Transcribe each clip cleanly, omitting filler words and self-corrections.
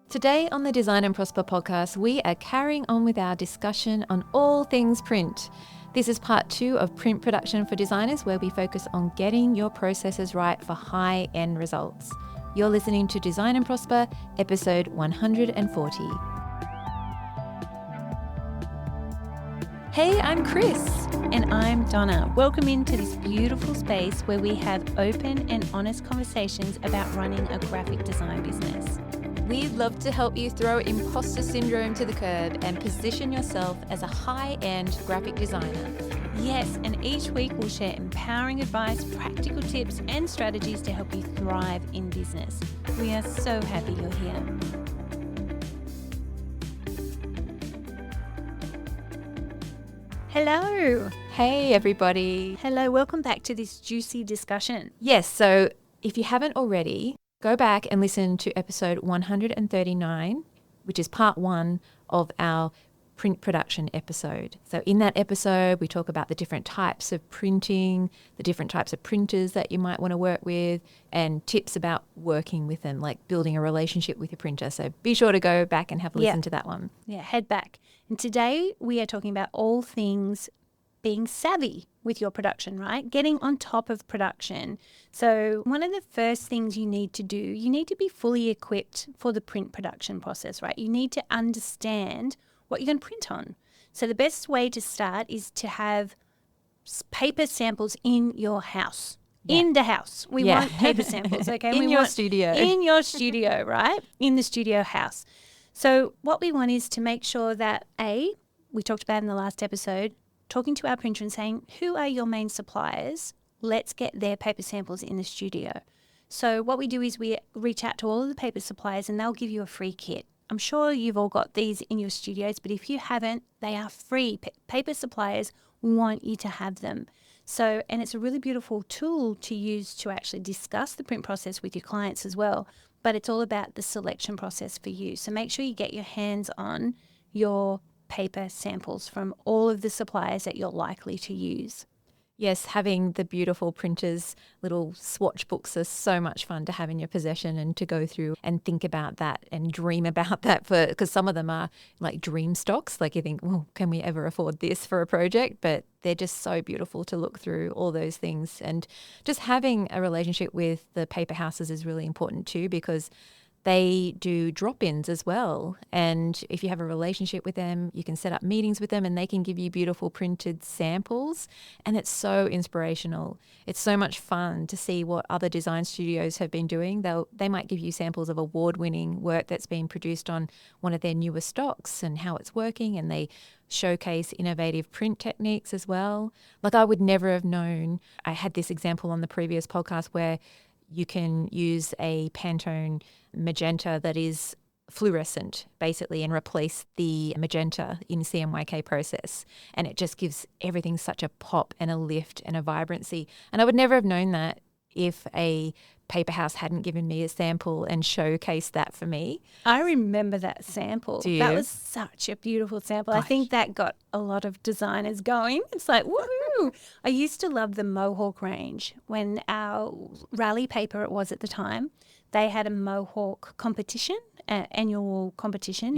Today on the Design and Prosper podcast, we are carrying on with our discussion on all things print. This is part 2 of print production for designers, where we focus on getting your processes right for high-end results. You're listening to Design and Prosper, episode 140. Hey, I'm Kris. And I'm Donna. Welcome into this beautiful space where we have open and honest conversations about running a graphic design business. We'd love to help you throw imposter syndrome to the curb and position yourself as a high-end graphic designer. Yes, and each week we'll share empowering advice, practical tips, and strategies to help you thrive in business. We are so happy you're here. Hello. Hey, everybody. Hello, welcome back to this juicy discussion. Yes, so if you haven't already, go back and listen to episode 139, which is part 1 of our print production episode. So in that episode, we talk about the different types of printing, the different types of printers that you might want to work with, and tips about working with them, like building a relationship with your printer. So be sure to go back and have a listen to that one. Yeah, head back. And today we are talking about all things being savvy with your production, right? Getting on top of production. So one of the first things you need to do, you need to be fully equipped for the print production process, right? You need to understand what you're going to print on. So the best way to start is to have paper samples in your house. Yeah. In the house. We want paper samples, okay? In your studio. In your studio, right? In the studio house. So what we want is to make sure that, we talked about in the last episode, talking to our printer and saying, who are your main suppliers? Let's get their paper samples in the studio. So what we do is we reach out to all of the paper suppliers and they'll give you a free kit. I'm sure you've all got these in your studios, but if you haven't, they are free. Paper suppliers want you to have them. So, and it's a really beautiful tool to use to actually discuss the print process with your clients as well. But it's all about the selection process for you. So make sure you get your hands on your paper samples from all of the suppliers that you're likely to use. Yes, having the beautiful printers, little swatch books are so much fun to have in your possession and to go through and think about that and dream about that, because some of them are like dream stocks. Like you think, well, can we ever afford this for a project? But they're just so beautiful to look through all those things. And just having a relationship with the paper houses is really important too, because they do drop-ins as well. And if you have a relationship with them, you can set up meetings with them and they can give you beautiful printed samples. And it's so inspirational. It's so much fun to see what other design studios have been doing. They might give you samples of award-winning work that's been produced on one of their newer stocks and how it's working. And they showcase innovative print techniques as well. Like I would never have known. I had this example on the previous podcast where you can use a Pantone magenta that is fluorescent, basically, and replace the magenta in CMYK process. And it just gives everything such a pop and a lift and a vibrancy. And I would never have known that if a paper house hadn't given me a sample and showcased that for me. I remember that sample. Do you? That was such a beautiful sample. Gosh. I think that got a lot of designers going. It's like, woohoo! I used to love the Mohawk range. When our rally paper it was at the time, they had a Mohawk competition, annual competition,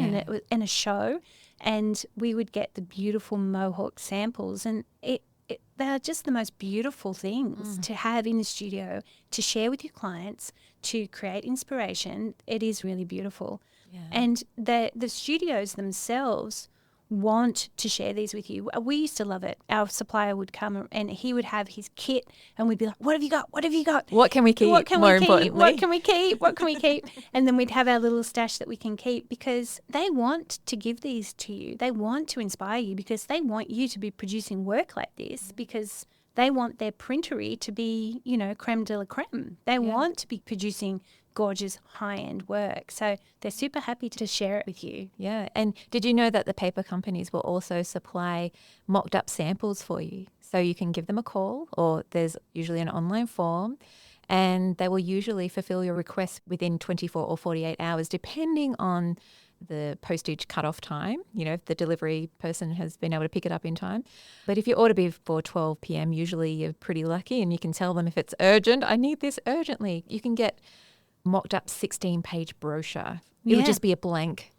and a show, and we would get the beautiful Mohawk samples, and they're just the most beautiful things to have in the studio, to share with your clients, to create inspiration. It is really beautiful. Yeah. And the studios themselves want to share these with you. We used to love it. Our supplier would come and he would have his kit and we'd be like, what have you got? What have you got? What can we keep? What can we keep? What can we keep? What can we keep? And then we'd have our little stash that we can keep, because they want to give these to you. They want to inspire you, because they want you to be producing work like this, because they want their printery to be, creme de la creme. They want to be producing gorgeous high-end work. So they're super happy to share it with you. Yeah. And did you know that the paper companies will also supply mocked up samples for you? So you can give them a call, or there's usually an online form, and they will usually fulfill your request within 24 or 48 hours, depending on the postage cutoff time, if the delivery person has been able to pick it up in time. But if you order before 12 p.m, usually you're pretty lucky, and you can tell them if it's urgent, I need this urgently. You can get mocked up 16-page brochure. It would just be a blank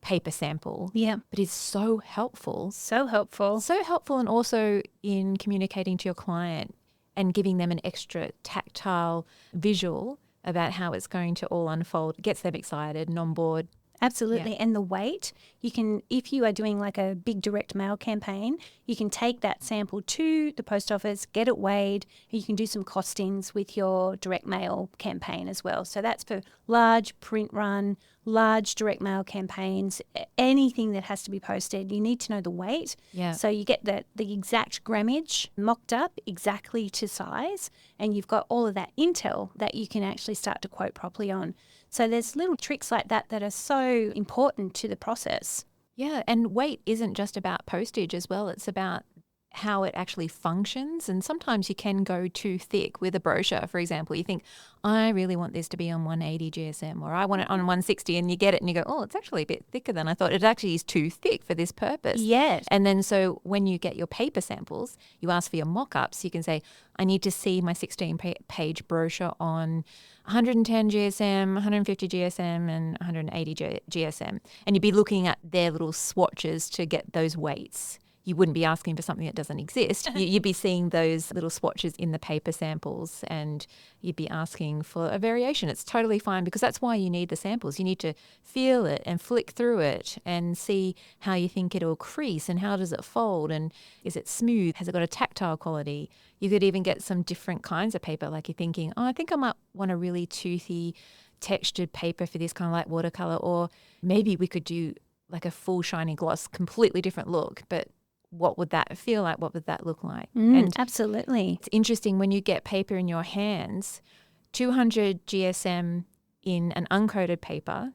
paper sample. Yeah. But it's so helpful. So helpful. So helpful, and also in communicating to your client and giving them an extra tactile visual about how it's going to all unfold. It gets them excited and on board. Absolutely. Yeah. And the weight, you can, if you are doing like a big direct mail campaign, you can take that sample to the post office, get it weighed, and you can do some costings with your direct mail campaign as well. So that's for large print run, large direct mail campaigns, anything that has to be posted. You need to know the weight. Yeah. So you get the exact grammage mocked up exactly to size, and you've got all of that intel that you can actually start to quote properly on. So there's little tricks like that that are so important to the process. Yeah, and weight isn't just about postage as well. It's about how it actually functions. And sometimes you can go too thick with a brochure, for example. You think, I really want this to be on 180 GSM, or I want it on 160, and you get it and you go, oh, it's actually a bit thicker than I thought. It actually is too thick for this purpose. Yes. And then so when you get your paper samples, you ask for your mock-ups. You can say, I need to see my 16-page brochure on 110 GSM, 150 GSM, and 180 GSM. And you'd be looking at their little swatches to get those weights. You wouldn't be asking for something that doesn't exist. You'd be seeing those little swatches in the paper samples, and you'd be asking for a variation. It's totally fine, because that's why you need the samples. You need to feel it and flick through it and see how you think it'll crease and how does it fold, and is it smooth? Has it got a tactile quality? You could even get some different kinds of paper, like you're thinking, oh, I think I might want a really toothy textured paper for this, kind of like watercolor, or maybe we could do like a full shiny gloss, completely different look, but what would that feel like? What would that look like? And absolutely. It's interesting when you get paper in your hands, 200 GSM in an uncoated paper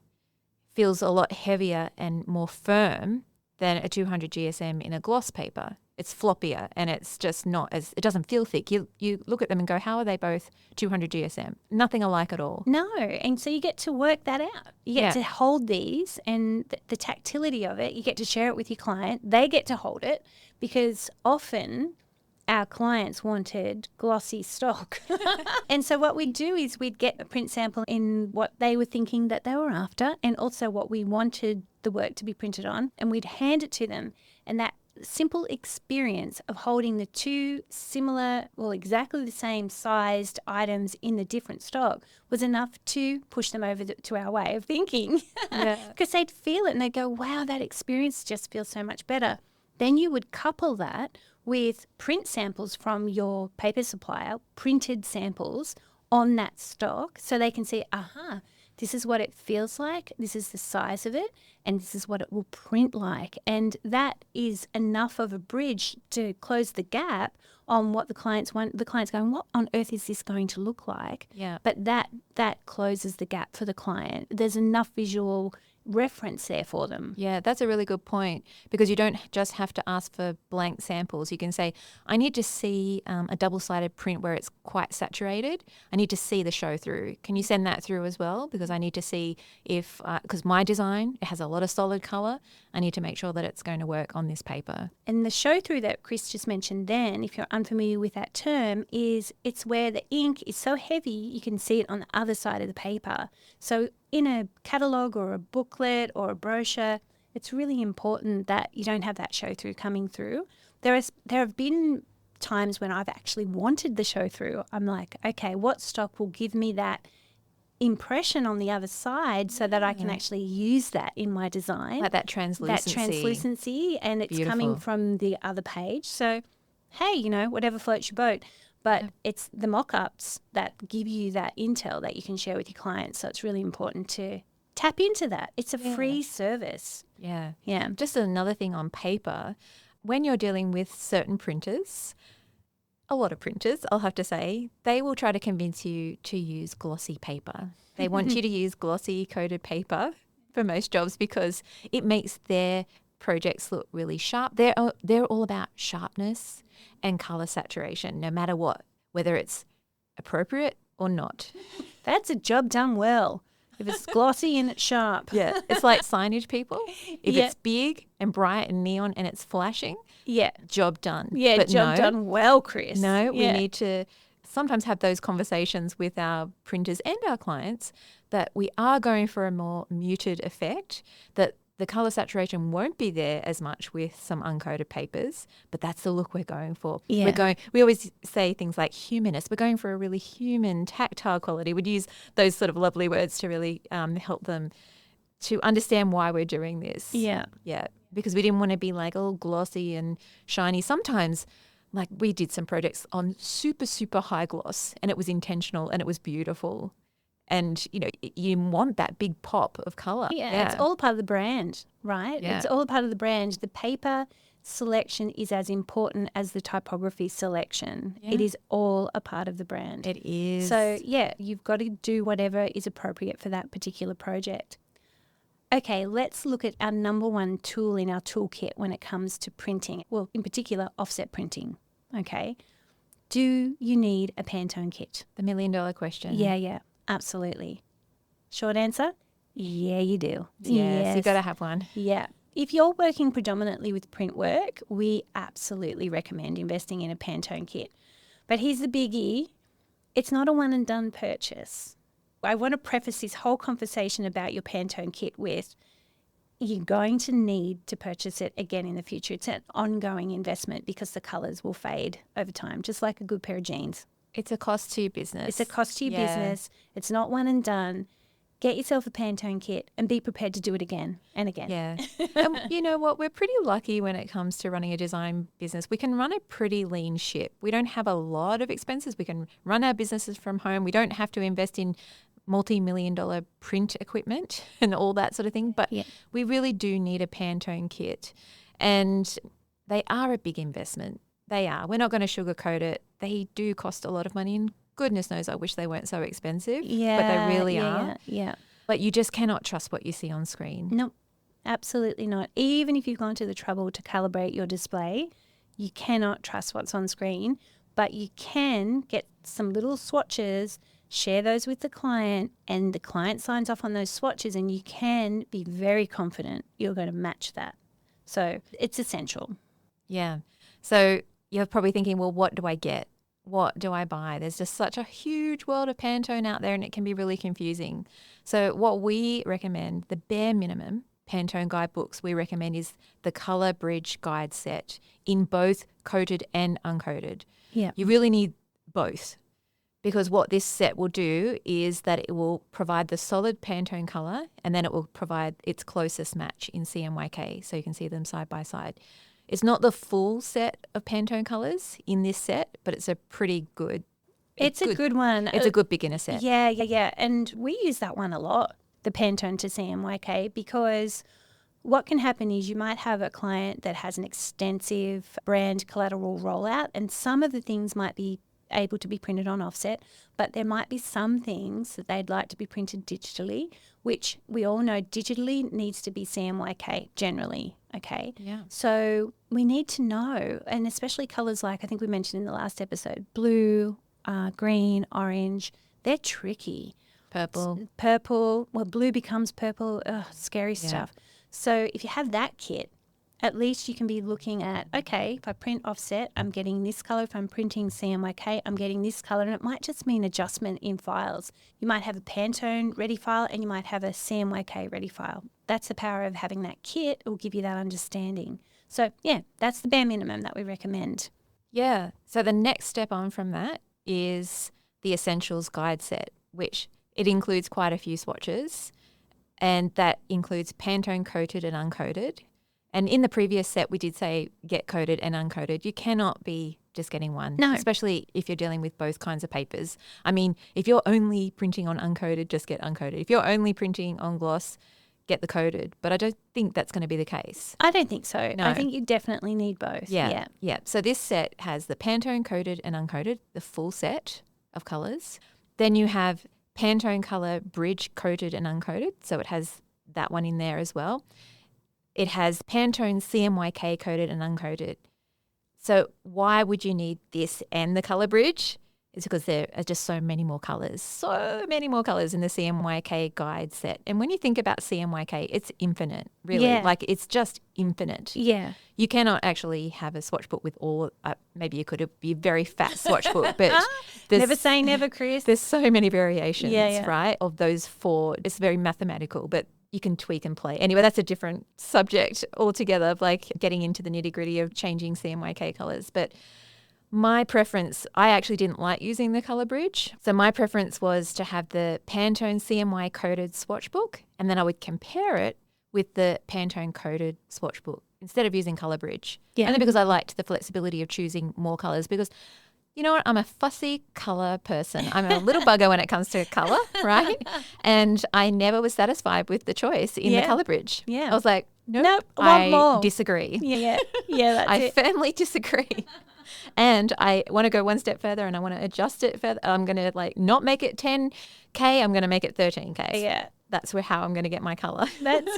feels a lot heavier and more firm than a 200 GSM in a gloss paper. It's floppier, and it's just not as, it doesn't feel thick. You look at them and go, how are they both 200 GSM? Nothing alike at all. No. And so you get to work that out. You get to hold these, and the tactility of it, you get to share it with your client. They get to hold it, because often our clients wanted glossy stock. And so what we'd do is we'd get a print sample in what they were thinking that they were after, and also what we wanted the work to be printed on, and we'd hand it to them. And that simple experience of holding the two similar, well, exactly the same sized items in the different stock was enough to push them over to our way of thinking. Because they'd feel it and they'd go, wow, that experience just feels so much better. Then you would couple that with print samples from your paper supplier, printed samples on that stock, so they can see, this is what it feels like, this is the size of it, and this is what it will print like. And that is enough of a bridge to close the gap on what the clients want. The client's going, what on earth is this going to look like? Yeah. But that closes the gap for the client. There's enough visual reference there for them. Yeah, that's a really good point, because you don't just have to ask for blank samples. You can say, I need to see a double-sided print where it's quite saturated. I need to see the show through. Can you send that through as well? Because I need to see if, because my design, it has a lot of solid colour. I need to make sure that it's going to work on this paper. And the show through that Kris just mentioned then, if you're unfamiliar with that term, is it's where the ink is so heavy you can see it on the other side of the paper. So in a catalogue or a booklet or a brochure, it's really important that you don't have that show through coming through. There have been times when I've actually wanted the show through. I'm like, okay, what stock will give me that impression on the other side so that I can actually use that in my design? Like that translucency. That translucency, and it's coming from the other page. So, hey, whatever floats your boat. But it's the mock-ups that give you that intel that you can share with your clients. So it's really important to tap into that. It's a free service. Yeah. Yeah. Just another thing on paper, when you're dealing with certain printers, a lot of printers, I'll have to say, they will try to convince you to use glossy paper. They want you to use glossy coated paper for most jobs, because it makes their projects look really sharp. They're all about sharpness and color saturation, no matter what, whether it's appropriate or not. That's a job done well. If it's glossy and it's sharp. Yeah, it's like signage people. If it's big and bright and neon and it's flashing, job done. Yeah, but job done well, Kris. No, we need to sometimes have those conversations with our printers and our clients that we are going for a more muted effect, that the colour saturation won't be there as much with some uncoated papers, but that's the look we're going for. Yeah. We always say things like humanist. We're going for a really human, tactile quality. We'd use those sort of lovely words to really help them to understand why we're doing this. Yeah. Yeah, because we didn't want to be like all glossy and shiny. Sometimes, like we did some projects on super, super high gloss and it was intentional and it was beautiful. And, you know, you want that big pop of colour. Yeah, it's all part of the brand, right? Yeah. It's all part of the brand. The paper selection is as important as the typography selection. Yeah. It is all a part of the brand. It is. So, yeah, you've got to do whatever is appropriate for that particular project. Okay, let's look at our number one tool in our toolkit when it comes to printing. Well, in particular, offset printing. Okay. Do you need a Pantone kit? The $1 million question. Yeah, absolutely. Short answer, yeah, you do. Yes, you've got to have one. Yeah. If you're working predominantly with print work, we absolutely recommend investing in a Pantone kit. But here's the biggie. It's not a one and done purchase. I want to preface this whole conversation about your Pantone kit with you're going to need to purchase it again in the future. It's an ongoing investment because the colours will fade over time, just like a good pair of jeans. It's a cost to your business. It's a cost to your business. It's not one and done. Get yourself a Pantone kit and be prepared to do it again and again. Yeah. And you know what? We're pretty lucky when it comes to running a design business. We can run a pretty lean ship. We don't have a lot of expenses. We can run our businesses from home. We don't have to invest in multi-million-dollar print equipment and all that sort of thing. But we really do need a Pantone kit. And they are a big investment. They are. We're not going to sugarcoat it. They do cost a lot of money, and goodness knows I wish they weren't so expensive. Yeah, but they really are. Yeah. But you just cannot trust what you see on screen. No, absolutely not. Even if you've gone to the trouble to calibrate your display, you cannot trust what's on screen, but you can get some little swatches, share those with the client, and the client signs off on those swatches, and you can be very confident you're going to match that. So it's essential. Yeah. So you're probably thinking, well, what do I get? What do I buy? There's just such a huge world of Pantone out there and it can be really confusing. So what we recommend, the bare minimum Pantone guidebooks we recommend is the Colour Bridge Guide Set in both coated and uncoated. Yeah. You really need both because what this set will do is that it will provide the solid Pantone colour and then it will provide its closest match in CMYK so you can see them side by side. It's not the full set of Pantone colours in this set, but it's a pretty good. It's a good one. It's a good beginner set. Yeah. And we use that one a lot, the Pantone to CMYK, because what can happen is you might have a client that has an extensive brand collateral rollout and some of the things might be able to be printed on offset, but there might be some things that they'd like to be printed digitally, which we all know digitally needs to be CMYK generally, okay? Yeah. So we need to know, and especially colours like I think we mentioned in the last episode, blue, green, orange, they're tricky. Purple, well, blue becomes purple, scary stuff. So if you have that kit, at least you can be looking at, okay, if I print offset, I'm getting this colour. If I'm printing CMYK, I'm getting this colour. And it might just mean adjustment in files. You might have a Pantone ready file and you might have a CMYK ready file. That's the power of having that kit. It will give you that understanding. So, yeah, that's the bare minimum that we recommend. Yeah. So the next step on from that is the Essentials Guide Set, which it includes quite a few swatches, and that includes Pantone coated and uncoated. And in the previous set, we did say get coated and uncoated. You cannot be just getting one, especially if you're dealing with both kinds of papers. I mean, if you're only printing on uncoated, just get uncoated. If you're only printing on gloss, get the coated. But I don't think that's going to be the case. I don't think so. No. I think you definitely need both. Yeah. So this set has the Pantone coated and uncoated, the full set of colours. Then you have Pantone Colour Bridge coated and uncoated. So it has that one in there as well. It has Pantone CMYK coated and uncoated. So why would you need this and the Colour Bridge? is because there are just so many more colours in the CMYK guide set. And when you think about CMYK, it's infinite, really. Yeah. Like it's just infinite. Yeah. You cannot actually have a swatch book with all, maybe you could be a very fat swatch book, but Never say never, Kris. there's so many variations, Yeah. right, of those 4. It's very mathematical, but you can tweak and play. Anyway, that's a different subject altogether, of like getting into the nitty-gritty of changing CMYK colours. But my preference, I actually didn't like using the colour bridge. So my preference was to have the Pantone CMY coded swatch book, and then I would compare it with the Pantone coded swatch book instead of using colour bridge. Yeah. Only because I liked the flexibility of choosing more colours, because you know what? I'm a fussy colour person. I'm a little bugger when it comes to colour, right? And I never was satisfied with the choice in the colour bridge. Yeah. I was like, nope, want more. Disagree. Yeah. That's I it. firmly disagree. And I want to go one step further, and I want to adjust it further. I'm going to like not make it 10K. I'm going to make it 13K. Yeah. That's how I'm going to get my colour. That's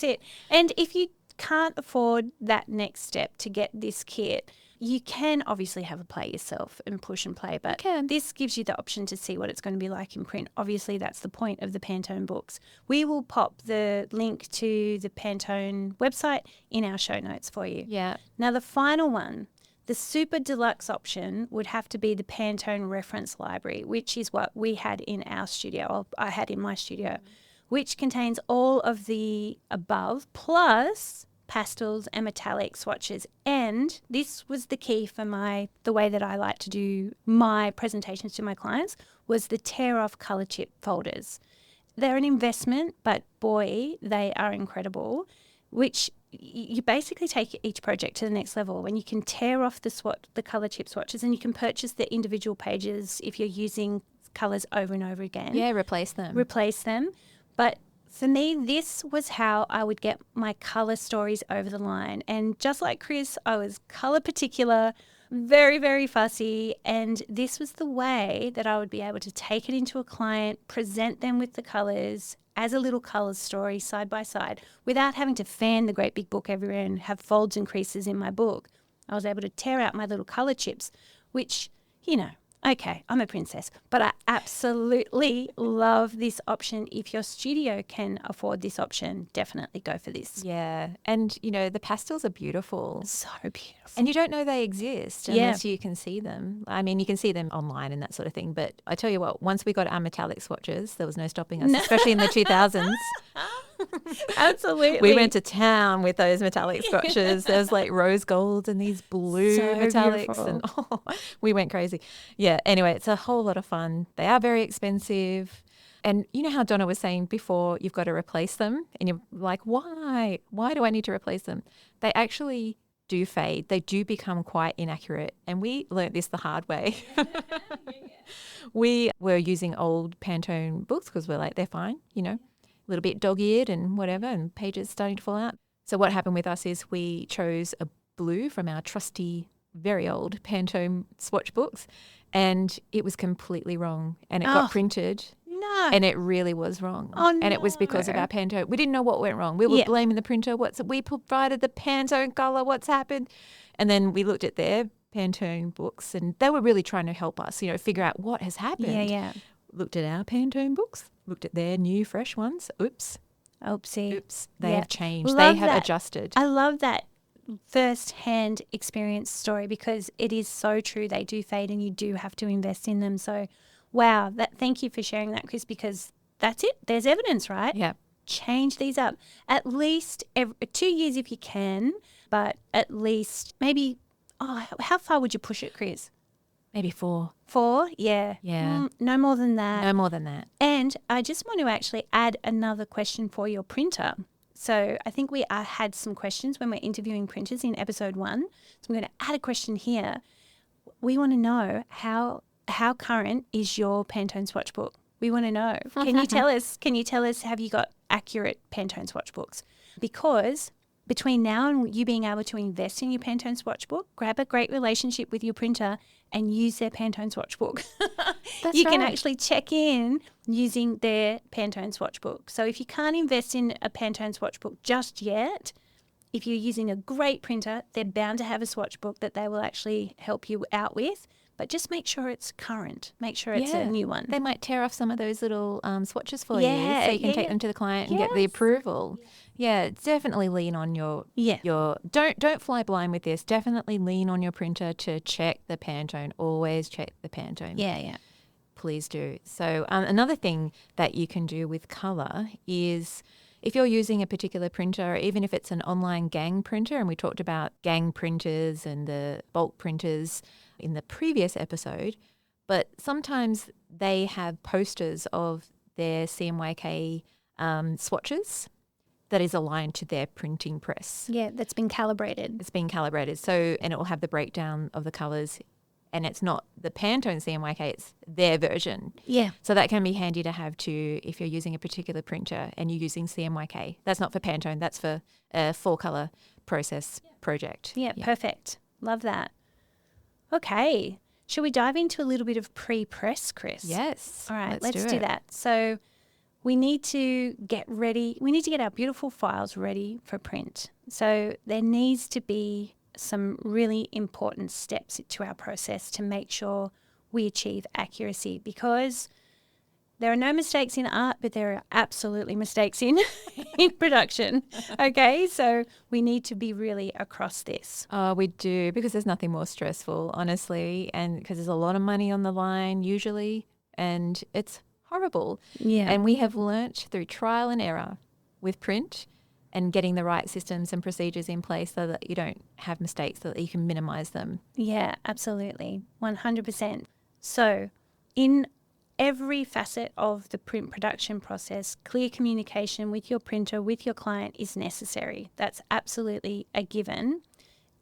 it. And if you can't afford that next step to get this kit, you can obviously have a play yourself and push and play, but this gives you the option to see what it's going to be like in print. Obviously, that's the point of the Pantone books. We will pop the link to the Pantone website in our show notes for you. Yeah. Now, the final one, the super deluxe option, would have to be the Pantone reference library, which is what we had in our studio, or I had in my studio, which contains all of the above plus pastels and metallic swatches. And this was the key for the way that I like to do my presentations to my clients, was the tear off color chip folders. They're an investment, but boy, they are incredible, which you basically take each project to the next level when you can tear off the color chip swatches, and you can purchase the individual pages if you're using colors over and over again. Yeah, replace them. But for me, this was how I would get my colour stories over the line. And just like Kris, I was colour particular, very, very fussy. And this was the way that I would be able to take it into a client, present them with the colours as a little colour story side by side without having to fan the great big book everywhere and have folds and creases in my book. I was able to tear out my little colour chips, which, okay, I'm a princess, but I absolutely love this option. If your studio can afford this option, definitely go for this. Yeah. And, the pastels are beautiful. So beautiful. And you don't know they exist unless you can see them. I mean, you can see them online and that sort of thing. But I tell you what, once we got our metallic swatches, there was no stopping us, especially in the 2000s. Absolutely. We went to town with those metallic swatches. There was like rose gold and these blue metallics. Beautiful. And we went crazy. Yeah. Anyway, it's a whole lot of fun. They are very expensive. And you know how Donna was saying before, you've got to replace them. And you're like, why? Why do I need to replace them? They actually do fade. They do become quite inaccurate. And we learnt this the hard way. We were using old Pantone books because we're like, they're fine, a little bit dog-eared and whatever, and pages starting to fall out. So what happened with us is we chose a blue from our trusty, very old Pantone swatch books, and it was completely wrong. And it got printed. No. And it really was wrong. Oh, no. And it was because of our Pantone. We didn't know what went wrong. We were blaming the printer. We provided the Pantone colour. What's happened? And then we looked at their Pantone books, and they were really trying to help us, figure out what has happened. Yeah. Looked at our Pantone books, looked at their new fresh ones. Oops. They have changed. They have adjusted. I love that first-hand experience story because it is so true. They do fade and you do have to invest in them. So, wow, thank you for sharing that, Kris, because that's it. There's evidence, right? Yeah. Change these up. At least 2 years if you can, but at least maybe, how far would you push it, Kris? Maybe 4. 4? Yeah. Yeah. No more than that. No more than that. And I just want to actually add another question for your printer. So I think we had some questions when we're interviewing printers in episode 1. So I'm going to add a question here. We want to know how current is your Pantone swatch book? We want to know. Can you tell us, have you got accurate Pantone swatch books? Because between now and you being able to invest in your Pantone swatch book, grab a great relationship with your printer and use their Pantone swatch book. You can actually check in using their Pantone swatch book. So if you can't invest in a Pantone swatch book just yet, if you're using a great printer, they're bound to have a swatch book that they will actually help you out with. but just make sure it's current. Make sure it's a new one. They might tear off some of those little swatches for you Yeah, so you can take yeah. them to the client and get the Yes. approval. Yeah, definitely lean on your don't fly blind with this. Definitely lean on your printer to check the Pantone. Always check the Pantone. Yeah. Please do. So another thing that you can do with colour is if you're using a particular printer, or even if it's an online gang printer, and we talked about gang printers and the bulk printers in the previous episode, but sometimes they have posters of their CMYK swatches that is aligned to their printing press. Yeah, that's been calibrated. It's been calibrated. So, and it will have the breakdown of the colours, and it's not the Pantone CMYK, it's their version. Yeah. So that can be handy to have too if you're using a particular printer and you're using CMYK. That's not for Pantone, that's for a 4-colour process project. Yeah, perfect. Love that. Okay. Shall we dive into a little bit of pre-press, Kris? Yes. All right, let's do that. So we need to get ready. We need to get our beautiful files ready for print. So there needs to be some really important steps to our process to make sure we achieve accuracy, because there are no mistakes in art, but there are absolutely mistakes in production. Okay, so we need to be really across this. Oh, we do, because there's nothing more stressful, honestly, and because there's a lot of money on the line usually, and it's horrible. Yeah. And we have learnt through trial and error with print and getting the right systems and procedures in place so that you don't have mistakes, so that you can minimise them. Yeah, absolutely. 100%. So in every facet of the print production process, clear communication with your printer, with your client is necessary. That's absolutely a given.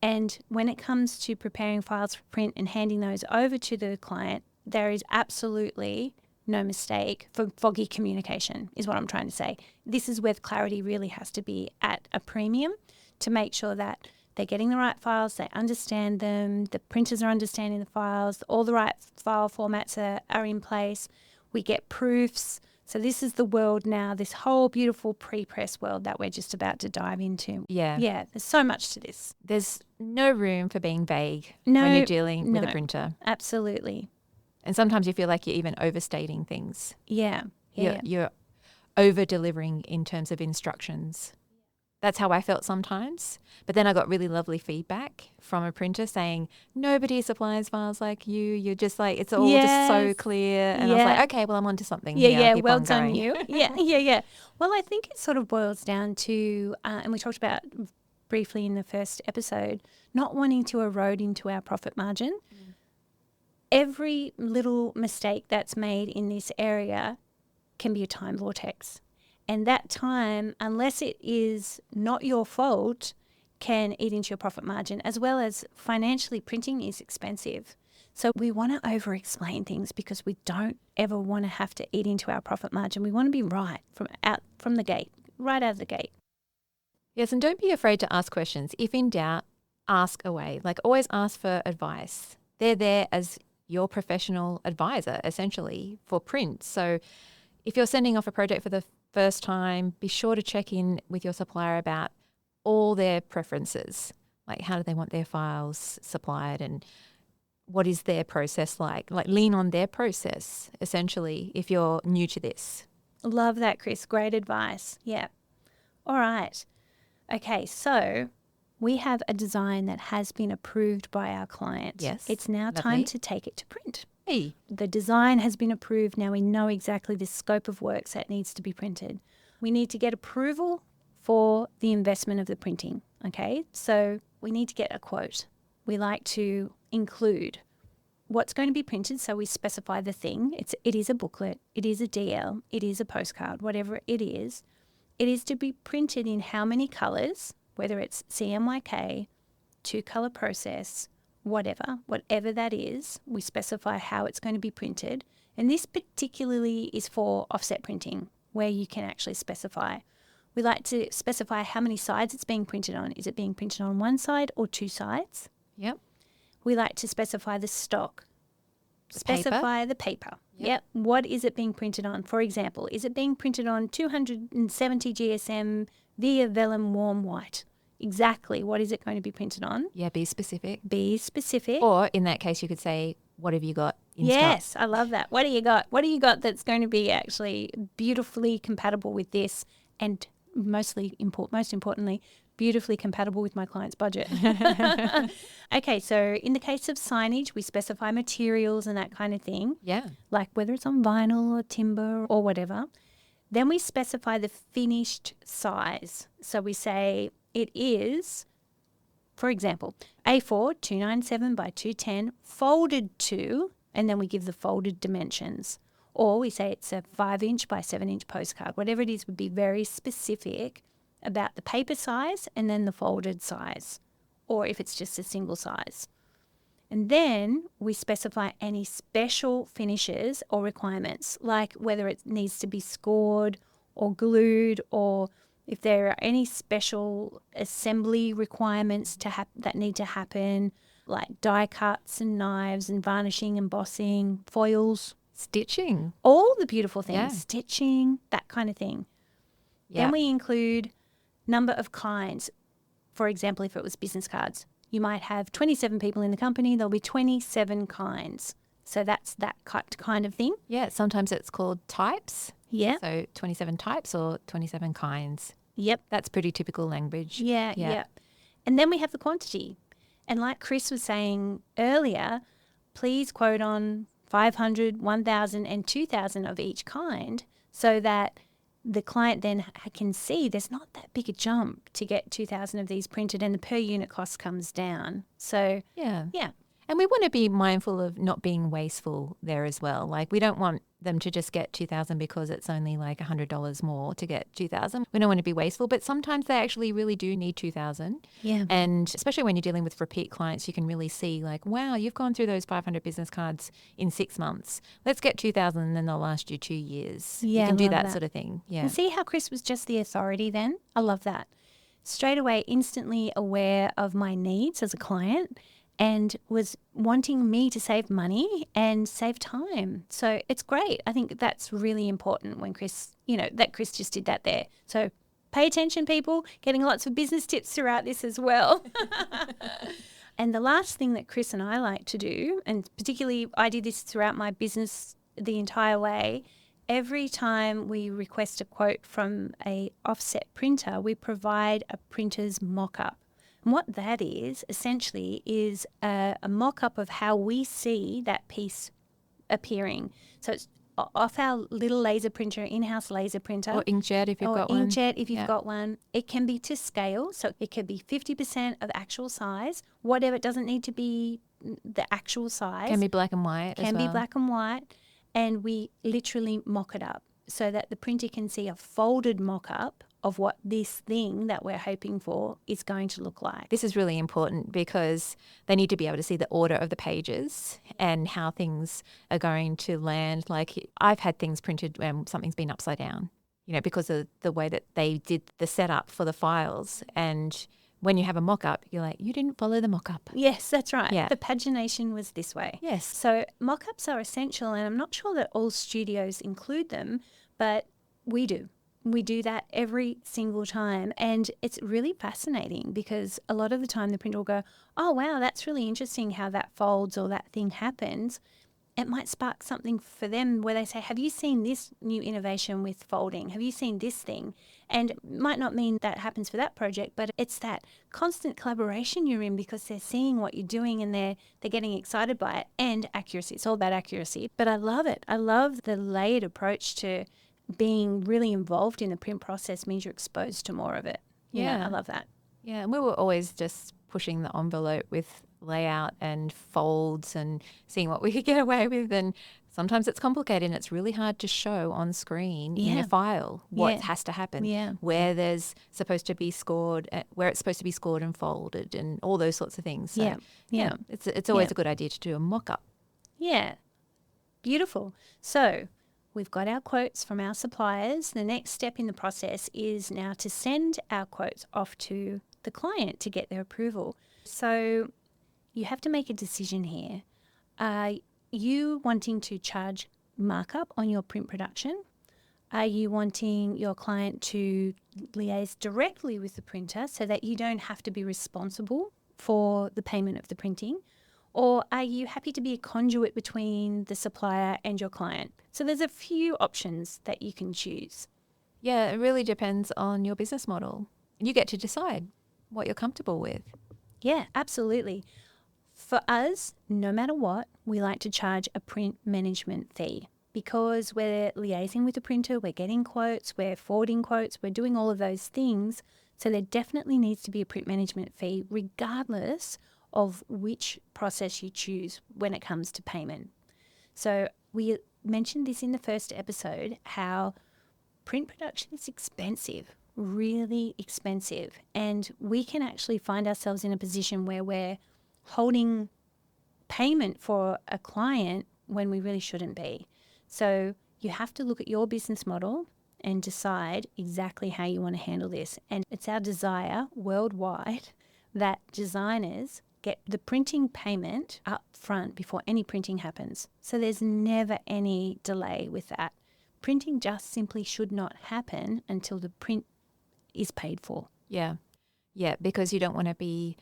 And when it comes to preparing files for print and handing those over to the client, there is absolutely no mistake for foggy communication, is what I'm trying to say. This is where clarity really has to be at a premium to make sure that they're getting the right files, they understand them, the printers are understanding the files, all the right file formats are in place, we get proofs. So this is the world now, this whole beautiful pre-press world that we're just about to dive into. Yeah. Yeah, there's so much to this. There's no room for being vague when you're dealing with a printer. Absolutely. And sometimes you feel like you're even overstating things. Yeah. You're over-delivering in terms of instructions. That's how I felt sometimes. But then I got really lovely feedback from a printer saying, nobody supplies files like you. You're just like, it's all just so clear. And I was like, okay, well, I'm onto something. Yeah, well done you. Yeah. Well, I think it sort of boils down to, and we talked about briefly in the first episode, not wanting to erode into our profit margin. Every little mistake that's made in this area can be a time vortex. And that time, unless it is not your fault, can eat into your profit margin, as well as financially printing is expensive. So we want to over-explain things because we don't ever want to have to eat into our profit margin. We want to be right from the gate, right out of the gate. Yes, and don't be afraid to ask questions. If in doubt, ask away. Like, always ask for advice. They're there as your professional advisor, essentially, for print. So if you're sending off a project for the first time, be sure to check in with your supplier about all their preferences, like how do they want their files supplied and what is their process like. Like, lean on their process, essentially, if you're new to this. Love that, Kris. Great advice. Yeah. All right. Okay, so we have a design that has been approved by our client. Yes. It's now time to take it to print. Hey. The design has been approved. Now we know exactly the scope of works that needs to be printed. We need to get approval for the investment of the printing. Okay, so we need to get a quote. We like to include what's going to be printed, so we specify the thing. It is a booklet, it is a DL, it is a postcard, whatever it is. It is to be printed in how many colours, whether it's CMYK, 2-colour process, whatever that is, we specify how it's going to be printed. And this particularly is for offset printing, where you can actually specify. We like to specify how many sides it's being printed on. Is it being printed on one side or 2 sides? Yep. We like to specify the stock. Specify the paper. Yep. What is it being printed on? For example, is it being printed on 270 GSM via vellum warm white? Exactly what is it going to be printed on? Yeah, be specific. Be specific. Or in that case, you could say what have you got in Yes, stock? I love that. What do you got? What do you got that's going to be actually beautifully compatible with this, and most importantly, beautifully compatible with my client's budget? Okay, so in the case of signage, we specify materials and that kind of thing, Yeah. like whether it's on vinyl or timber or whatever. Then we specify the finished size. So we say it is, for example, A4 297 by 210 folded to, and then we give the folded dimensions. Or we say it's a 5-inch by 7-inch postcard. Whatever it is would be very specific about the paper size and then the folded size, or if it's just a single size. And then we specify any special finishes or requirements, like whether it needs to be scored or glued, or if there are any special assembly requirements that need to happen, like die cuts and knives and varnishing, embossing, foils, Stitching. all the beautiful things, Yeah. stitching, that kind of thing. Yeah. Then we include number of kinds. For example, if it was business cards, you might have 27 people in the company, there'll be 27 kinds. So that's that kind of thing. Yeah. Sometimes it's called types. Yeah. So 27 types or 27 kinds. Yep. That's pretty typical language. Yeah. Yeah. Yep. And then we have the quantity. And like Kris was saying earlier, please quote on 500, 1,000 and 2,000 of each kind, so that the client then can see there's not that big a jump to get 2,000 of these printed, and the per unit cost comes down. So Yeah. yeah. And we want to be mindful of not being wasteful there as well. Like, we don't want them to just get 2,000 because it's only like $100 more to get 2,000. We don't want to be wasteful, but sometimes they actually really do need 2,000. Yeah. And especially when you're dealing with repeat clients, you can really see like, wow, you've gone through those 500 business cards in 6 months. Let's get 2,000 and then they'll last you 2 years. Yeah, You can do love that that. sort of thing. Yeah. And see how Kris was just the authority then? I love that. Straight away, instantly aware of my needs as a client, and was wanting me to save money and save time. So it's great. I think that's really important when Kris just did that there. So pay attention, people, getting lots of business tips throughout this as well. And the last thing that Kris and I like to do, and particularly I did this throughout my business the entire way, every time we request a quote from a offset printer, we provide a printer's mock-up. And what that is essentially is a mock-up of how we see that piece appearing. So it's off our little laser printer, in-house laser printer. Or inkjet if you've or got one. inkjet if you've Yeah. got one. It can be to scale, so it could be 50% of actual size, whatever. It doesn't need to be the actual size. Can be black and white as Can well. be black and white, and we literally mock it up so that the printer can see a folded mock-up of what this thing that we're hoping for is going to look like. This is really important because they need to be able to see the order of the pages and how things are going to land. Like, I've had things printed when something's been upside down, because of the way that they did the setup for the files. And when you have a mock-up, you're like, you didn't follow the mock-up. Yes, that's right. Yeah. The pagination was this way. Yes. So mock-ups are essential, and I'm not sure that all studios include them, but we do. We do that every single time, and it's really fascinating because a lot of the time the printer will go, oh, wow, that's really interesting how that folds or that thing happens. It might spark something for them where they say, have you seen this new innovation with folding? Have you seen this thing? And it might not mean that happens for that project, but it's that constant collaboration you're in because they're seeing what you're doing and they're getting excited by it, and accuracy. It's all about accuracy. But I love it. I love the layered approach to being really involved in the print process. Means you're exposed to more of it. Yeah. I love that. Yeah, and we were always just pushing the envelope with layout and folds and seeing what we could get away with. And sometimes it's complicated and it's really hard to show on screen in Yeah. a file what Yeah. has to happen. Yeah. Where there's supposed to be scored, where it's supposed to be scored and folded, and all those sorts of things. So, Yeah. Yeah. it's always Yeah. a good idea to do a mock-up. Yeah. Beautiful. So we've got our quotes from our suppliers. The next step in the process is now to send our quotes off to the client to get their approval. So you have to make a decision here. Are you wanting to charge markup on your print production? Are you wanting your client to liaise directly with the printer so that you don't have to be responsible for the payment of the printing? Or are you happy to be a conduit between the supplier and your client? So there's a few options that you can choose. Yeah, it really depends on your business model. You get to decide what you're comfortable with. Yeah, absolutely. For us, no matter what, we like to charge a print management fee because we're liaising with the printer, we're getting quotes, we're forwarding quotes, we're doing all of those things. So there definitely needs to be a print management fee regardless of which process you choose when it comes to payment. So we mentioned this in the first episode, how print production is expensive, really expensive. And we can actually find ourselves in a position where we're holding payment for a client when we really shouldn't be. So you have to look at your business model and decide exactly how you want to handle this. And it's our desire worldwide that designers get the printing payment up front before any printing happens. So there's never any delay with that. Printing just simply should not happen until the print is paid for. Yeah. Yeah, because you don't want to be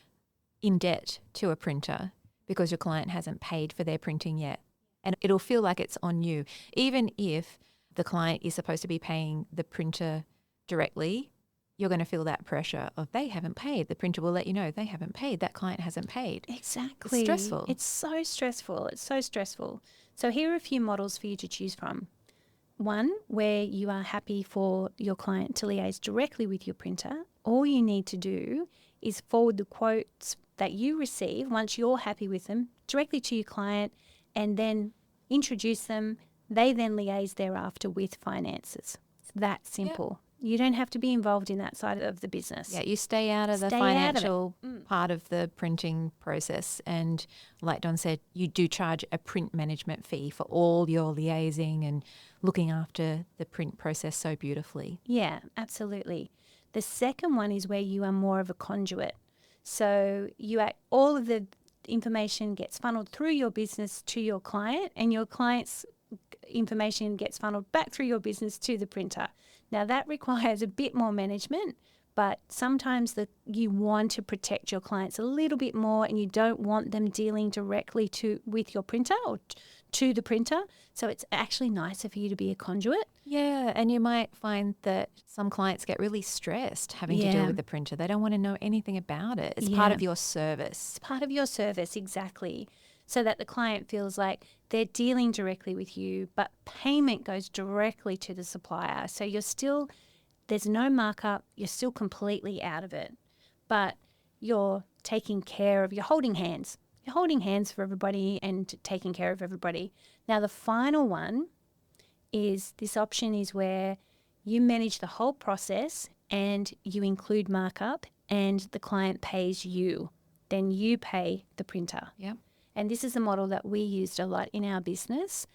in debt to a printer because your client hasn't paid for their printing yet. And it'll feel like it's on you. Even if the client is supposed to be paying the printer directly, you're going to feel that pressure of they haven't paid. The printer will let you know they haven't paid. That client hasn't paid. Exactly. It's stressful. It's so stressful. It's so stressful. So here are a few models for you to choose from. One, where you are happy for your client to liaise directly with your printer. All you need to do is forward the quotes that you receive once you're happy with them directly to your client and then introduce them. They then liaise thereafter with finances. It's that simple. You don't have to be involved in that side of the business. Yeah, you stay out of the financial part of the printing process. And like Don said, you do charge a print management fee for all your liaising and looking after the print process so beautifully. Yeah, absolutely. The second one is where you are more of a conduit. So all of the information gets funneled through your business to your client, and your client's information gets funneled back through your business to the printer. Now that requires a bit more management, but sometimes you want to protect your clients a little bit more and you don't want them dealing directly with your printer or to the printer. So it's actually nicer for you to be a conduit. Yeah, and you might find that some clients get really stressed having to deal with the printer. They don't want to know anything about it. It's part of your service. It's part of your service, exactly. So that the client feels like they're dealing directly with you, but payment goes directly to the supplier. So there's no markup, you're still completely out of it, but you're holding hands. You're holding hands for everybody and taking care of everybody. Now, the final one is this option is where you manage the whole process and you include markup and the client pays you. Then you pay the printer. Yep. And this is a model that we used a lot in our business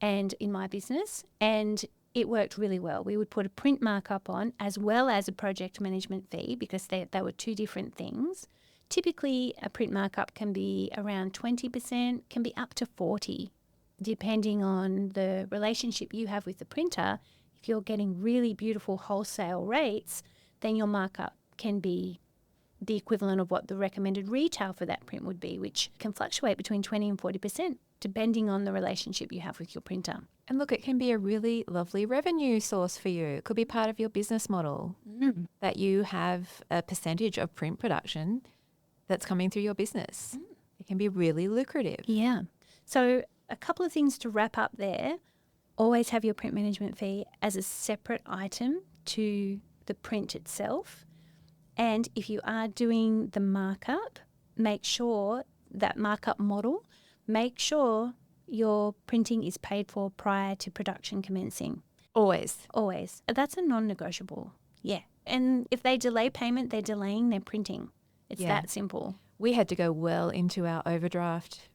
and in my business, and it worked really well. We would put a print markup on as well as a project management fee because they were two different things. Typically, a print markup can be around 20%, can be up to 40%, depending on the relationship you have with the printer. If you're getting really beautiful wholesale rates, then your markup can be the equivalent of what the recommended retail for that print would be, which can fluctuate between 20 and 40%, depending on the relationship you have with your printer. And look, it can be a really lovely revenue source for you. It could be part of your business model that you have a percentage of print production that's coming through your business. It can be really lucrative. Yeah. So a couple of things to wrap up there. Always have your print management fee as a separate item to the print itself. And if you are doing the markup, make sure that markup model, make sure your printing is paid for prior to production commencing. Always. Always. That's a non-negotiable. Yeah. And if they delay payment, they're delaying their printing. It's that simple. We had to go well into our overdraft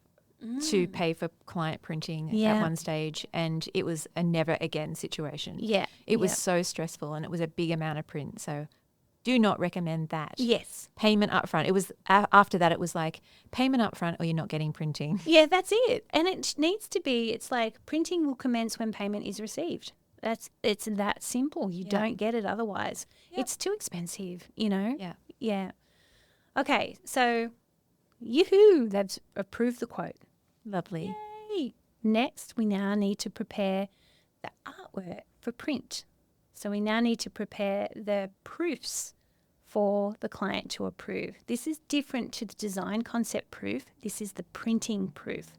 to pay for client printing at one stage, and it was a never again situation. Yeah. It was so stressful, and it was a big amount of print. So do not recommend that. Yes. Payment upfront. It was after that. It was like payment upfront, or you're not getting printing. Yeah, that's it. And it needs to be. It's like printing will commence when payment is received. It's that simple. You don't get it otherwise. It's too expensive. Yeah. Yeah. Okay, so Yoo-hoo, they've approved the quote. Lovely. Yay. Next, we now need to prepare the artwork for print. So we now need to prepare the proofs for the client to approve. This is different to the design concept proof. This is the printing proof.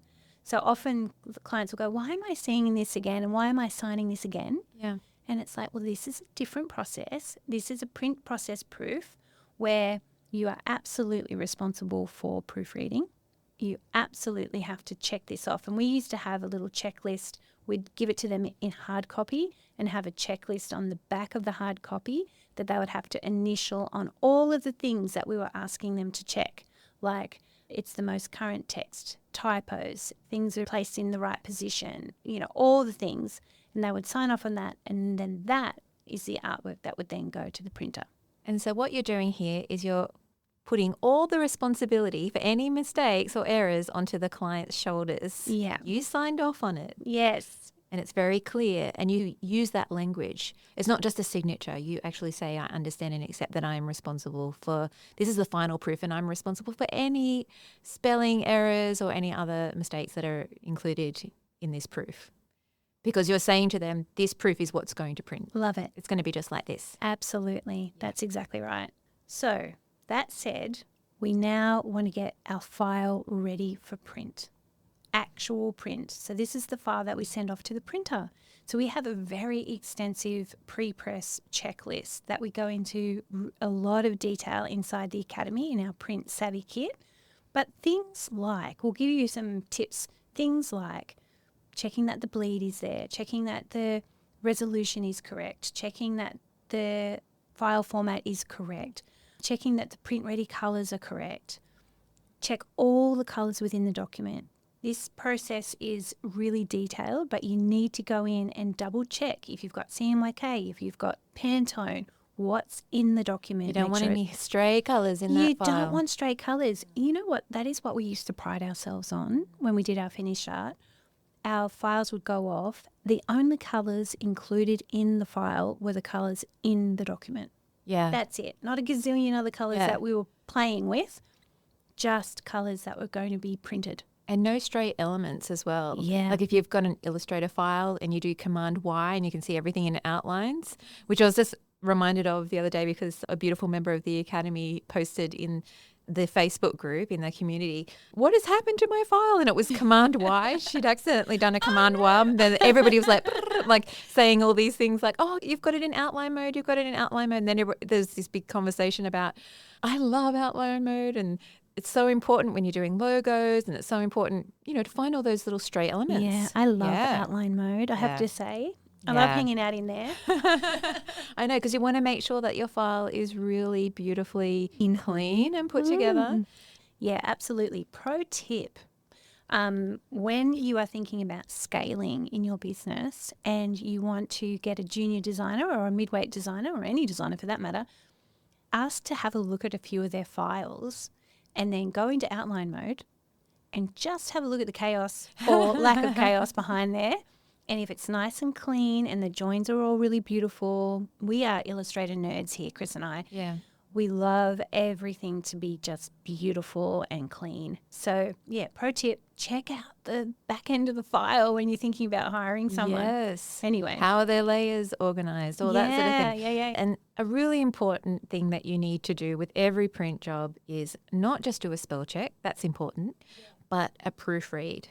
So often the clients will go, why am I seeing this again? And why am I signing this again? Yeah. And it's like, well, this is a different process. This is a print process proof where you are absolutely responsible for proofreading. You absolutely have to check this off. And we used to have a little checklist. We'd give it to them in hard copy and have a checklist on the back of the hard copy that they would have to initial on all of the things that we were asking them to check, like it's the most current text, typos, things are placed in the right position, all the things. And they would sign off on that. And then that is the artwork that would then go to the printer. And so what you're doing here is you're putting all the responsibility for any mistakes or errors onto the client's shoulders. Yeah. You signed off on it. Yes. And it's very clear. And you use that language. It's not just a signature. You actually say, I understand and accept that I am responsible for, this is the final proof, and I'm responsible for any spelling errors or any other mistakes that are included in this proof. Because you're saying to them, this proof is what's going to print. Love it. It's going to be just like this. Absolutely. That's exactly right. So that said, we now want to get our file ready for print. Actual print. So this is the file that we send off to the printer. So we have a very extensive pre-press checklist that we go into a lot of detail inside the Academy in our Print Savvy Kit. But things like, we'll give you some tips, things like checking that the bleed is there, checking that the resolution is correct, checking that the file format is correct, checking that the print-ready colours are correct. Check all the colours within the document. This process is really detailed, but you need to go in and double check if you've got CMYK, if you've got Pantone, what's in the document. You don't want any stray colours in that You file. don't want stray colours. You know what? That is what we used to pride ourselves on when we did our finished art. Our files would go off. The only colours included in the file were the colours in the document. Yeah. That's it. Not a gazillion other colours that we were playing with, just colours that were going to be printed. And no stray elements as well. Yeah. Like if you've got an Illustrator file and you do Command Y and you can see everything in outlines, which I was just reminded of the other day because a beautiful member of the Academy posted in the Facebook group in the community, what has happened to my file? And it was Command Y. She'd accidentally done a Command Y. And then everybody was like saying all these things like, oh, you've got it in outline mode, you've got it in outline mode. And then there's this big conversation about, I love outline mode, and it's so important when you're doing logos, and it's so important, to find all those little stray elements. Yeah, I love outline mode, I have to say. I love hanging out in there. I know, because you want to make sure that your file is really beautifully clean and put together. Yeah, absolutely. Pro tip, when you are thinking about scaling in your business and you want to get a junior designer or a midweight designer or any designer for that matter, ask to have a look at a few of their files and then go into outline mode and just have a look at the chaos or lack of chaos behind there. And if it's nice and clean and the joins are all really beautiful, we are Illustrator nerds here, Kris and I. Yeah. We love everything to be just beautiful and clean. So, yeah, pro tip, check out the back end of the file when you're thinking about hiring someone. Yes. Anyway. How are their layers organized, all that sort of thing. Yeah. And a really important thing that you need to do with every print job is not just do a spell check, that's important, but a proofread.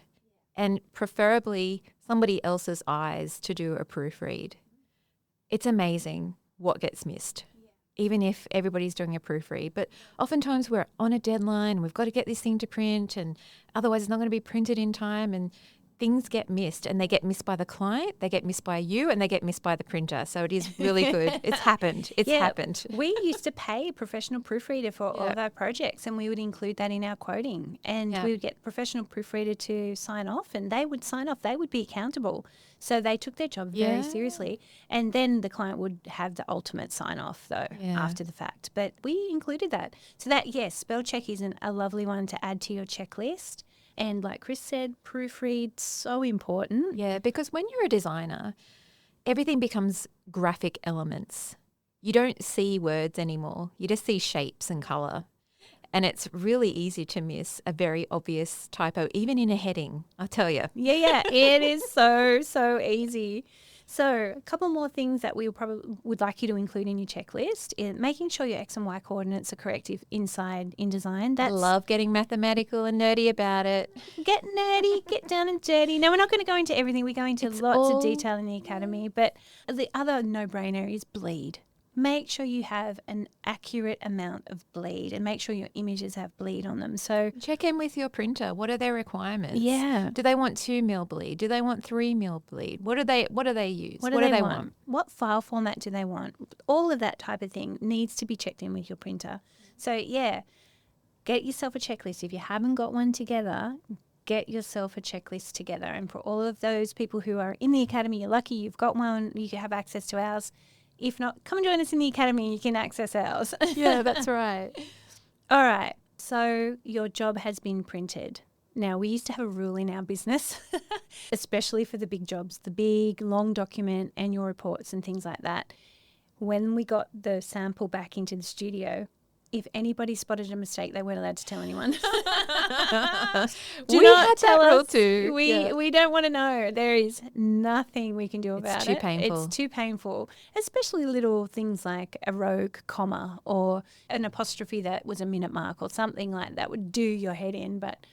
And preferably somebody else's eyes to do a proofread. It's amazing what gets missed. Even if everybody's doing a proofread. But oftentimes we're on a deadline, we've got to get this thing to print, and otherwise it's not going to be printed in time, and things get missed, and they get missed by the client, they get missed by you, and they get missed by the printer. So it is really good. It's happened. It's happened. We used to pay a professional proofreader for all of our projects, and we would include that in our quoting, and we would get a professional proofreader to sign off, and they would sign off. They would be accountable. So they took their job very seriously. And then the client would have the ultimate sign off, though, after the fact. But we included that. So that, yes, spell check is a lovely one to add to your checklist. And like Kris said, proofread, so important. Yeah, because when you're a designer, everything becomes graphic elements. You don't see words anymore. You just see shapes and colour. And it's really easy to miss a very obvious typo, even in a heading, I tell you. Yeah, it is so easy. So a couple more things that we probably would like you to include in your checklist is making sure your X and Y coordinates are correct if inside InDesign. I love getting mathematical and nerdy about it. Get nerdy, get down and dirty. Now, we're not going to go into everything. We go into lots of detail in the academy, but the other no-brainer is bleed. Make sure you have an accurate amount of bleed and make sure your images have bleed on them. So check in with your printer. What are their requirements? Yeah. Do they want 2 mil bleed? Do they want 3 mil bleed? What do they use? What do they want? What file format do they want? All of that type of thing needs to be checked in with your printer. So yeah, get yourself a checklist. If you haven't got one together, get yourself a checklist together. And for all of those people who are in the academy, you're lucky you've got one, you have access to ours. If not, come and join us in the academy and you can access ours. Yeah, that's right. All right. So your job has been printed. Now, we used to have a rule in our business, especially for the big jobs, the big, long document, annual reports and things like that. When we got the sample back into the studio, if anybody spotted a mistake, they weren't allowed to tell anyone. Do not tell us. Too. We don't want to know. There is nothing we can do about it. It's too painful. It's too painful, especially little things like a rogue comma or an apostrophe that was a minute mark or something like that would do your head in, but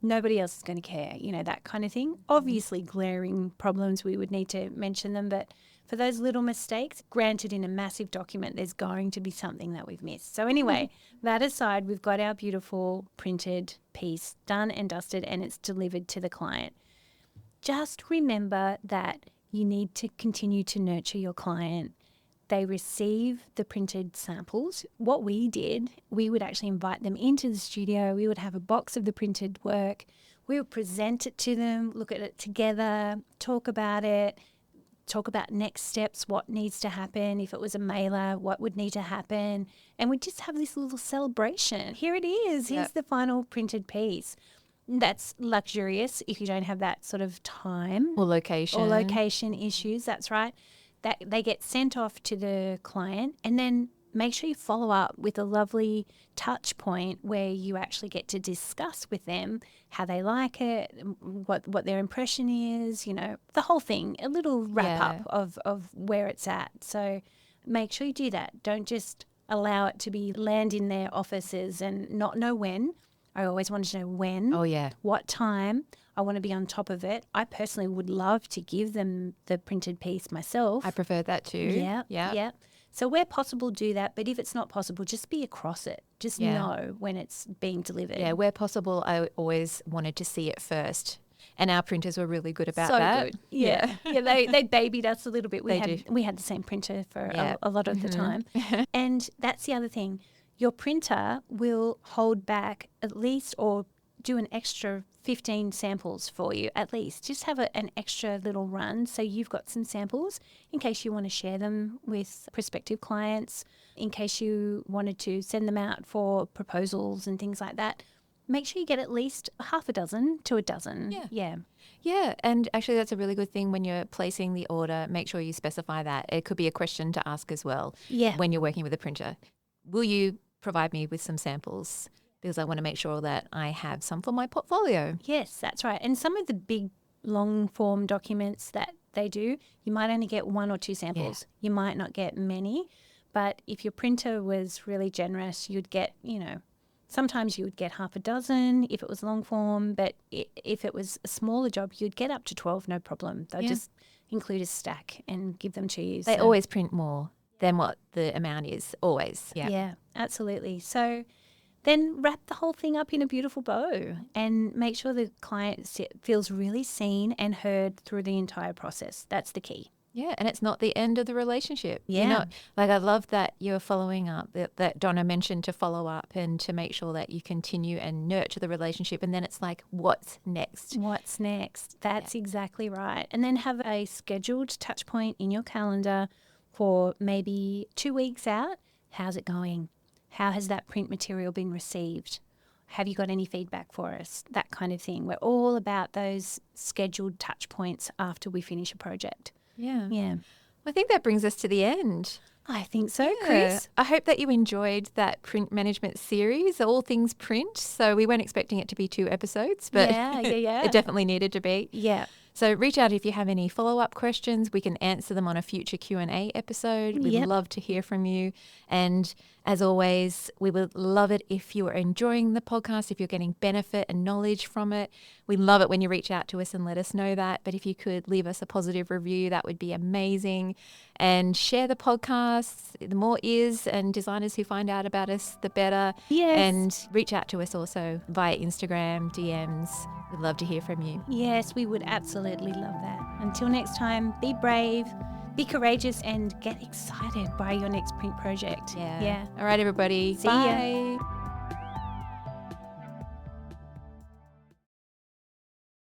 nobody else is going to care, that kind of thing. Obviously, glaring problems, we would need to mention them, but for those little mistakes, granted in a massive document, there's going to be something that we've missed. So anyway, that aside, we've got our beautiful printed piece done and dusted and it's delivered to the client. Just remember that you need to continue to nurture your client. They receive the printed samples. What we did, we would actually invite them into the studio. We would have a box of the printed work. We would present it to them, look at it together, talk about it, talk about next steps, what needs to happen. If it was a mailer, what would need to happen. And we just have this little celebration. Here it is. Here's the final printed piece. That's luxurious if you don't have that sort of time. Or location issues. That's right. That they get sent off to the client, and then make sure you follow up with a lovely touch point where you actually get to discuss with them how they like it, what their impression is, the whole thing, a little wrap up of where it's at. So make sure you do that. Don't just allow it to land in their offices and not know when. I always wanted to know when. Oh, yeah. What time. I want to be on top of it. I personally would love to give them the printed piece myself. I prefer that too. Yeah. So where possible, do that. But if it's not possible, just be across it. Just know when it's being delivered. Yeah, where possible, I always wanted to see it first. And our printers were really good about that. Good. Yeah. They babied us a little bit. We had the same printer for a lot of the time. And that's the other thing. Your printer will hold back at least or do an extra 15 samples for you at least. Just have an extra little run so you've got some samples in case you want to share them with prospective clients, in case you wanted to send them out for proposals and things like that. Make sure you get at least half a dozen to a dozen. Yeah, and actually that's a really good thing when you're placing the order. Make sure you specify that. It could be a question to ask as well when you're working with a printer. Will you provide me with some samples? Because I want to make sure that I have some for my portfolio. Yes, that's right. And some of the big long form documents that they do, you might only get 1 or 2 samples. You might not get many. But if your printer was really generous, you'd get, sometimes you would get half a dozen if it was long form. But if it was a smaller job, you'd get up to 12, no problem. They'll just include a stack and give them to you. They always print more than what the amount is, always. Yeah, absolutely. So then wrap the whole thing up in a beautiful bow and make sure the client feels really seen and heard through the entire process. That's the key. Yeah, and it's not the end of the relationship. Yeah. I love that you're following up, that Donna mentioned to follow up and to make sure that you continue and nurture the relationship. And then it's like, what's next? What's next? That's exactly right. And then have a scheduled touch point in your calendar for maybe 2 weeks out. How's it going? How has that print material been received? Have you got any feedback for us? That kind of thing. We're all about those scheduled touch points after we finish a project. Yeah. Yeah. I think that brings us to the end. I think so, Yeah. Kris. I hope that you enjoyed that print management series, all things print. So we weren't expecting it to be 2 episodes, but Yeah. it definitely needed to be. Yeah. So reach out if you have any follow-up questions. We can answer them on a future Q&A episode. We'd Yep. love to hear from you. And as always, we would love it if you are enjoying the podcast, if you're getting benefit and knowledge from it. We love it when you reach out to us and let us know that. But if you could leave us a positive review, that would be amazing. And share the podcast. The more ears and designers who find out about us, the better. Yes. And reach out to us also via Instagram, DMs. We'd love to hear from you. Yes, we would absolutely love that. Until next time, be brave, be courageous, and get excited by your next print project. Yeah. All right, everybody. See ya. Bye.